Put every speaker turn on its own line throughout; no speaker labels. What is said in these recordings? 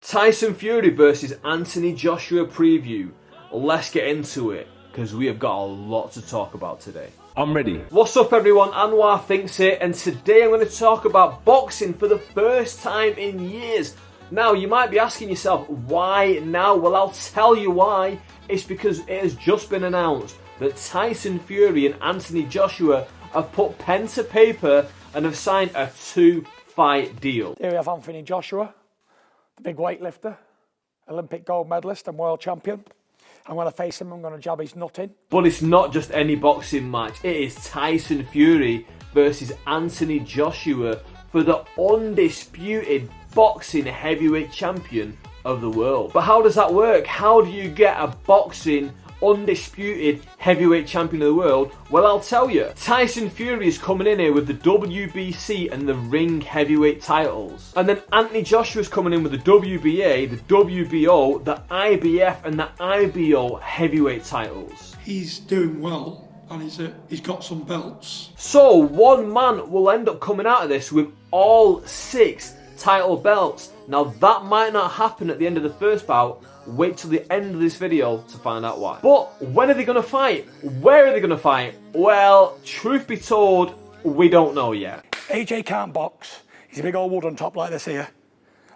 Tyson Fury versus Anthony Joshua preview. Let's get into it, because we have got a lot to talk about today.
I'm ready.
What's up everyone, Anwar Thinks It, and today I'm going to talk about boxing for the first time in years. Now you might be asking yourself, why now? Well, I'll tell you why. It's because it has just been announced that Tyson Fury and Anthony Joshua have put pen to paper and have signed a 2-fight deal.
Here we have Anthony Joshua, the big weightlifter, Olympic gold medalist and world champion. I'm going to face him, I'm going to jab his nut in.
But it's not just any boxing match, it is Tyson Fury versus Anthony Joshua for the undisputed boxing heavyweight champion of the world. But how does that work? How do you get a boxing undisputed heavyweight champion of the world? Well, I'll tell you. Tyson Fury is coming in here with the WBC and the ring heavyweight titles, and then Anthony Joshua is coming in with the WBA, the WBO, the IBF and the IBO heavyweight titles.
He's doing well and he's got some belts.
So one man will end up coming out of this with all 6 title belts. Now that might not happen at the end of the first bout. Wait till the end of this video to find out why. But when are they going to fight? Where are they going to fight? Well, truth be told, we don't know yet.
AJ can't box. He's a big old wood on top like this here,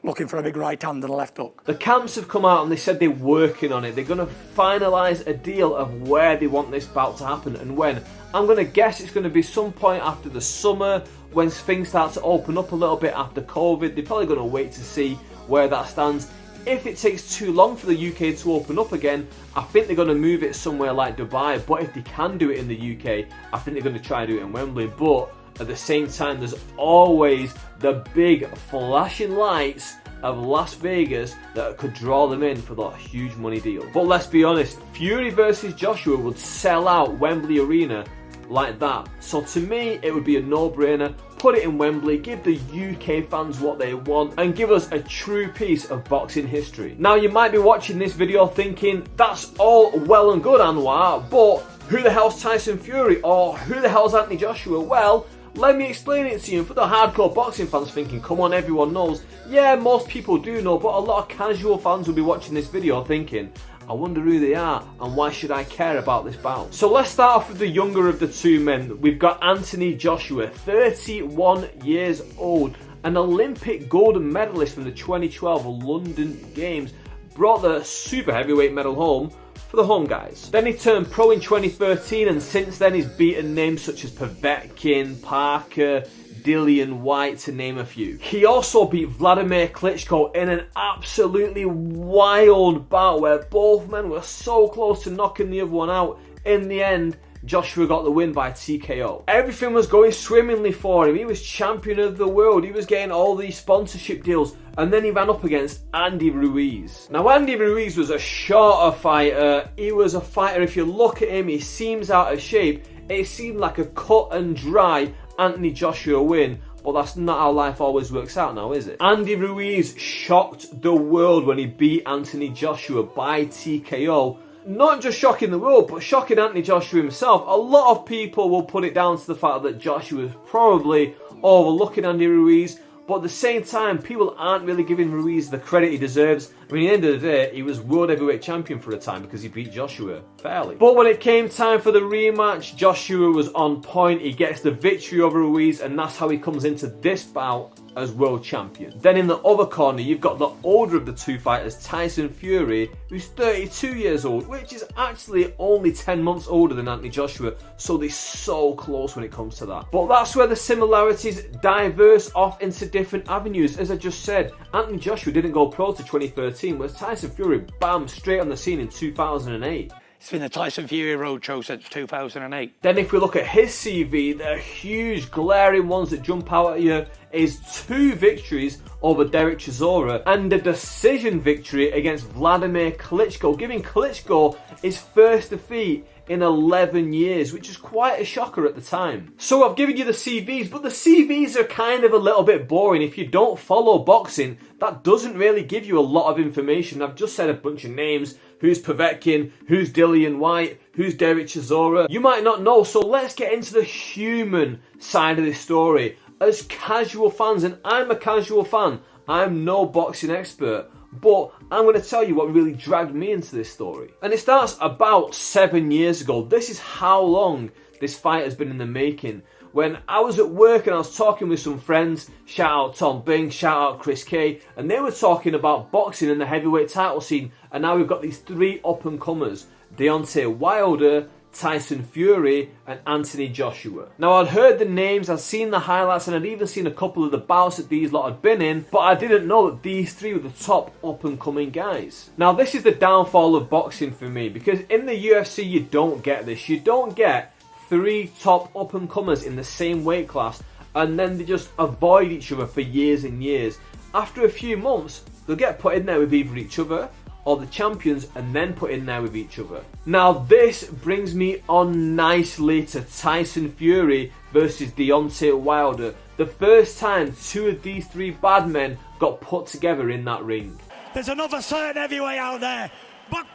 looking for a big right hand and a left hook.
The camps have come out and they said they're working on it. They're going to finalise a deal of where they want this bout to happen and when. I'm going to guess it's going to be some point after the summer, when things start to open up a little bit after COVID. They're probably going to wait to see where that stands. If it takes too long for the UK to open up again, I think they're going to move it somewhere like Dubai. But if they can do it in the UK, I think they're going to try and do it in Wembley. But at the same time, there's always the big flashing lights of Las Vegas that could draw them in for that huge money deal. But let's be honest, Fury versus Joshua would sell out Wembley Arena like that. So to me, it would be a no-brainer. Put it in Wembley, give the UK fans what they want, and give us a true piece of boxing history. Now you might be watching this video thinking, that's all well and good, Anwar, but who the hell's Tyson Fury, or who the hell's Anthony Joshua? Well, let me explain it to you. And for the hardcore boxing fans thinking, come on, everyone knows. Yeah, most people do know, but a lot of casual fans will be watching this video thinking, I wonder who they are and why should I care about this bout? So let's start off with the younger of the two men. We've got Anthony Joshua, 31 years old, an Olympic gold medalist from the 2012 London Games, brought the super heavyweight medal home for the home guys. Then he turned pro in 2013, and since then he's beaten names such as Povetkin, Parker, Dillian White, to name a few. He also beat Vladimir Klitschko in an absolutely wild bout where both men were so close to knocking the other one out. In the end, Joshua got the win by TKO. Everything was going swimmingly for him. He was champion of the world. He was getting all these sponsorship deals. And then he ran up against Andy Ruiz. Now, Andy Ruiz was a shorter fighter. He was a fighter, if you look at him, he seems out of shape. It seemed like a cut and dry Anthony Joshua win, but that's not how life always works out now, is it? Andy Ruiz shocked the world when he beat Anthony Joshua by TKO. Not just shocking the world, but shocking Anthony Joshua himself. A lot of people will put it down to the fact that Joshua was probably overlooking Andy Ruiz, but at the same time, people aren't really giving Ruiz the credit he deserves. I mean, at the end of the day, he was world heavyweight champion for a time because he beat Joshua fairly. But when it came time for the rematch, Joshua was on point. He gets the victory over Ruiz, and that's how he comes into this bout as world champion. Then in the other corner, you've got the older of the two fighters, Tyson Fury, who's 32 years old, which is actually only 10 months older than Anthony Joshua, so they're so close when it comes to that. But that's where the similarities diverse off into different avenues. As I just said, Anthony Joshua didn't go pro to 2013, whereas Tyson Fury, bam, straight on the scene in 2008.
It's been the Tyson Fury roadshow since 2008.
Then if we look at his CV, the huge glaring ones that jump out at you is 2 victories over Derek Chisora and a decision victory against Vladimir Klitschko, giving Klitschko his first defeat in 11 years, which is quite a shocker at the time. So I've given you the CVs, but the CVs are kind of a little bit boring. If you don't follow boxing, that doesn't really give you a lot of information. I've just said a bunch of names. Who's Povetkin? Who's Dillian White? Who's Derek Chisora? You might not know, so let's get into the human side of this story. As casual fans, and I'm a casual fan, I'm no boxing expert, but I'm going to tell you what really dragged me into this story. And it starts about 7 years ago. This is how long this fight has been in the making. When I was at work and I was talking with some friends, shout out Tom Bing, shout out Chris K, and they were talking about boxing and the heavyweight title scene, and now we've got these 3 up-and-comers, Deontay Wilder, Tyson Fury and Anthony Joshua. Now, I'd heard the names, I'd seen the highlights, and I'd even seen a couple of the bouts that these lot had been in, but I didn't know that these 3 were the top up-and-coming guys. Now, this is the downfall of boxing for me, because in the UFC you don't get this. You don't get 3 top up-and-comers in the same weight class, and then they just avoid each other for years and years. After a few months, they'll get put in there with either each other or the champions, and then put in there with each other. Now, this brings me on nicely to Tyson Fury versus Deontay Wilder. The first time 2 of these 3 bad men got put together in that ring.
There's another certain heavyweight out there. Buck.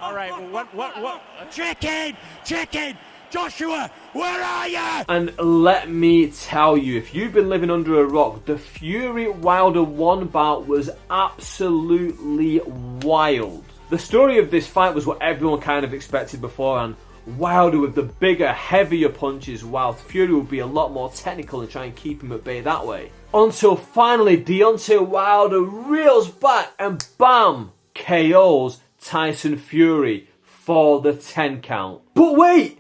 All right, what? Chicken. Joshua, where are you?
And let me tell you, if you've been living under a rock, the Fury-Wilder 1 bout was absolutely wild. The story of this fight was what everyone kind of expected beforehand. Wilder with the bigger, heavier punches, while Fury would be a lot more technical and try and keep him at bay that way. Until finally, Deontay Wilder reels back and bam, KOs Tyson Fury for the 10 count. But wait!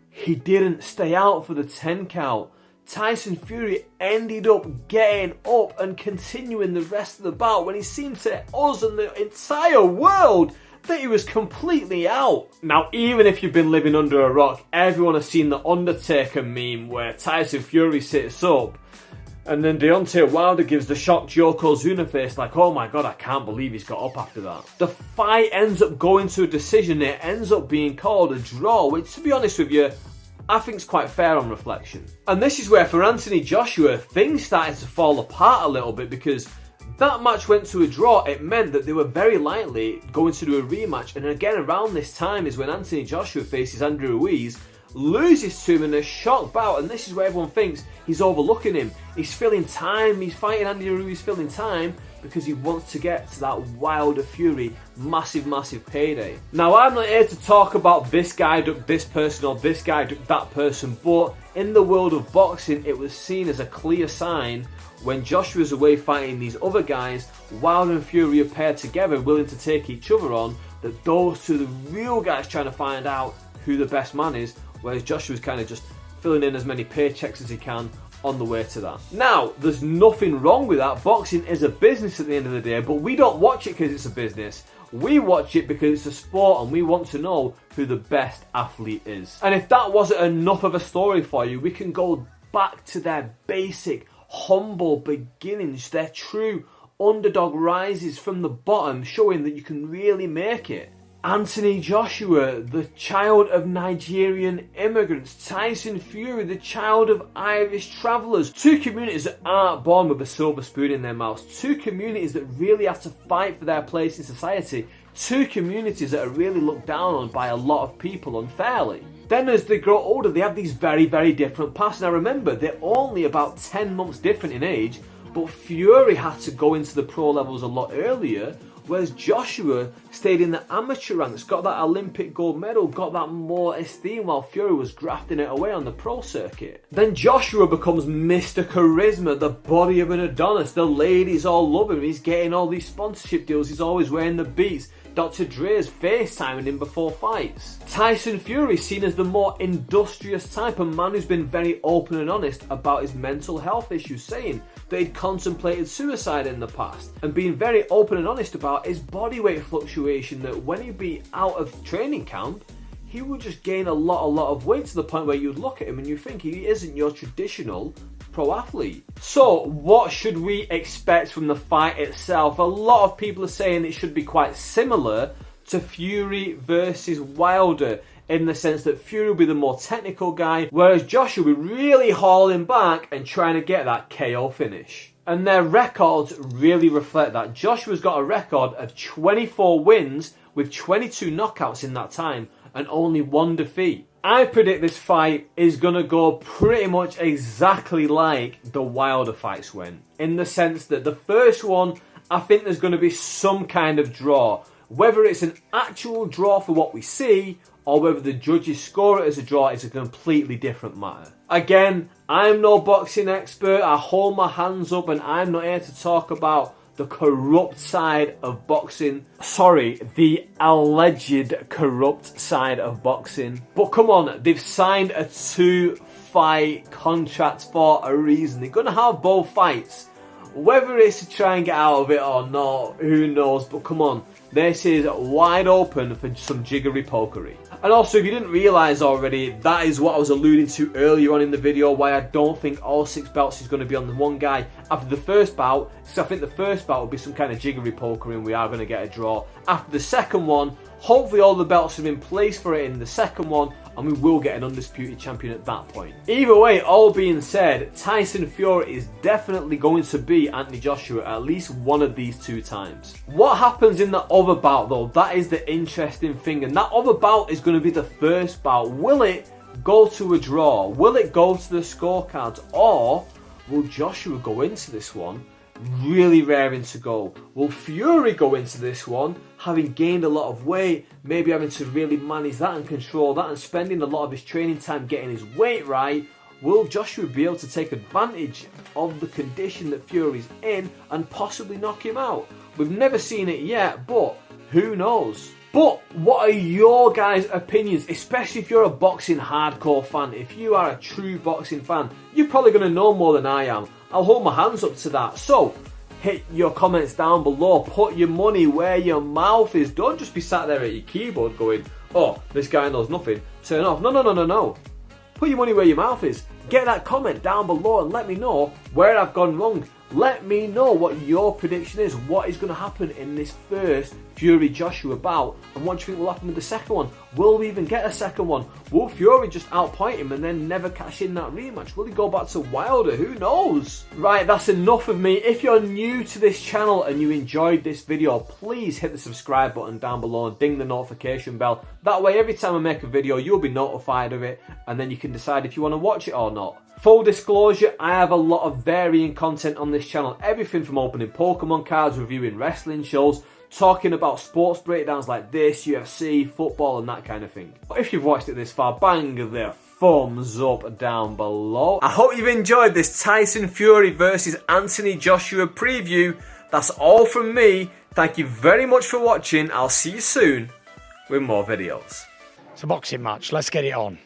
He didn't stay out for the 10 count. Tyson Fury ended up getting up and continuing the rest of the bout when he seemed to us and the entire world that he was completely out. Now, even if you've been living under a rock, everyone has seen the Undertaker meme where Tyson Fury sits up and then Deontay Wilder gives the shocked Yokozuna face like, oh my god, I can't believe he's got up after that. The fight ends up going to a decision. It ends up being called a draw, which, to be honest with you, I think is quite fair on reflection. And this is where, for Anthony Joshua, things started to fall apart a little bit, because that match went to a draw. It meant that they were very likely going to do a rematch. And again, around this time is when Anthony Joshua faces Andrew Ruiz, loses to him in a shock bout, and this is where everyone thinks he's overlooking him. He's filling time, he's fighting Andy Ruiz, filling time, because he wants to get to that Wilder Fury massive payday. Now, I'm not here to talk about this guy ducked this person or this guy ducked that person, but in the world of boxing, it was seen as a clear sign when Joshua's away fighting these other guys, Wilder and Fury are paired together, willing to take each other on, that those 2 are the real guys trying to find out who the best man is, whereas Joshua's kind of just filling in as many paychecks as he can on the way to that. Now, there's nothing wrong with that. Boxing is a business at the end of the day, but we don't watch it because it's a business. We watch it because it's a sport and we want to know who the best athlete is. And if that wasn't enough of a story for you, we can go back to their basic, humble beginnings, their true underdog rises from the bottom, showing that you can really make it. Anthony Joshua, the child of Nigerian immigrants. Tyson Fury, the child of Irish travellers. 2 communities that aren't born with a silver spoon in their mouths. 2 communities that really have to fight for their place in society. 2 communities that are really looked down on by a lot of people unfairly. Then as they grow older, they have these very different paths. Now remember, they're only about 10 months different in age, but Fury had to go into the pro levels a lot earlier, whereas Joshua stayed in the amateur ranks, got that Olympic gold medal, got that more esteem, while Fury was grafting it away on the pro circuit. Then Joshua becomes Mr. Charisma, the body of an Adonis. The ladies all love him. He's getting all these sponsorship deals. He's always wearing the beats. Dr. Dre's FaceTiming him before fights. Tyson Fury seen as the more industrious type, a man who's been very open and honest about his mental health issues, saying that he'd contemplated suicide in the past, and being very open and honest about his body weight fluctuation, that when he'd be out of training camp, he would just gain a lot of weight to the point where you'd look at him and you think he isn't your traditional pro athlete. So what should we expect from the fight itself? A lot of people are saying it should be quite similar to Fury versus Wilder, in the sense that Fury will be the more technical guy, whereas Joshua will be really hauling back and trying to get that KO finish. And their records really reflect that. Joshua's got a record of 24 wins with 22 knockouts in that time and only 1 defeat. I predict this fight is going to go pretty much exactly like the Wilder fights went, in the sense that the first one, I think there's going to be some kind of draw. Whether it's an actual draw for what we see, or whether the judges score it as a draw is a completely different matter. Again, I'm no boxing expert, I hold my hands up and I'm not here to talk about the corrupt side of boxing. Sorry, the alleged corrupt side of boxing. But come on, they've signed a 2-fight contract for a reason. They're going to have both fights. Whether it's to try and get out of it or not, who knows, but come on. This is wide open for some jiggery pokery. And also, if you didn't realise already, that is what I was alluding to earlier on in the video, why I don't think all 6 belts is going to be on the one guy after the first bout. So I think the first bout will be some kind of jiggery pokery and we are going to get a draw. After the second one, hopefully all the belts are in place for it in the second one, and we will get an undisputed champion at that point. Either way, all being said, Tyson Fury is definitely going to beat Anthony Joshua at least one of these 2 times. What happens in the other bout though, that is the interesting thing, and that other bout is going to be the first bout. Will it go to a draw? Will it go to the scorecards? Or will Joshua go into this one really raring to go? Will Fury go into this one having gained a lot of weight, maybe having to really manage that and control that and spending a lot of his training time getting his weight right? Will Joshua be able to take advantage of the condition that Fury's in and possibly knock him out? We've never seen it yet, but who knows? But what are your guys' opinions, especially if you're a boxing hardcore fan? If you are a true boxing fan, you're probably going to know more than I am. I'll hold my hands up to that. So, hit your comments down below. Put your money where your mouth is. Don't just be sat there at your keyboard going, oh, this guy knows nothing. Turn off. No. Put your money where your mouth is. Get that comment down below and let me know where I've gone wrong. Let me know what your prediction is. What is going to happen in this first Fury Joshua bout, and what do you think will happen with the second one? Will we even get a second one? Will Fury just outpoint him and then never cash in that rematch? Will he go back to Wilder? Who knows? Right, that's enough of me. If you're new to this channel and you enjoyed this video, please hit the subscribe button down below and ding the notification bell. That way, every time I make a video, you'll be notified of it, and then you can decide if you want to watch it or not. Full disclosure, I have a lot of varying content on this channel. Everything from opening Pokemon cards, reviewing wrestling shows, talking about sports breakdowns like this, UFC, football and that kind of thing. If you've watched it this far, bang the thumbs up down below. I hope you've enjoyed this Tyson Fury versus Anthony Joshua preview. That's all from me. Thank you very much for watching. I'll see you soon with more videos.
It's a boxing match. Let's get it on.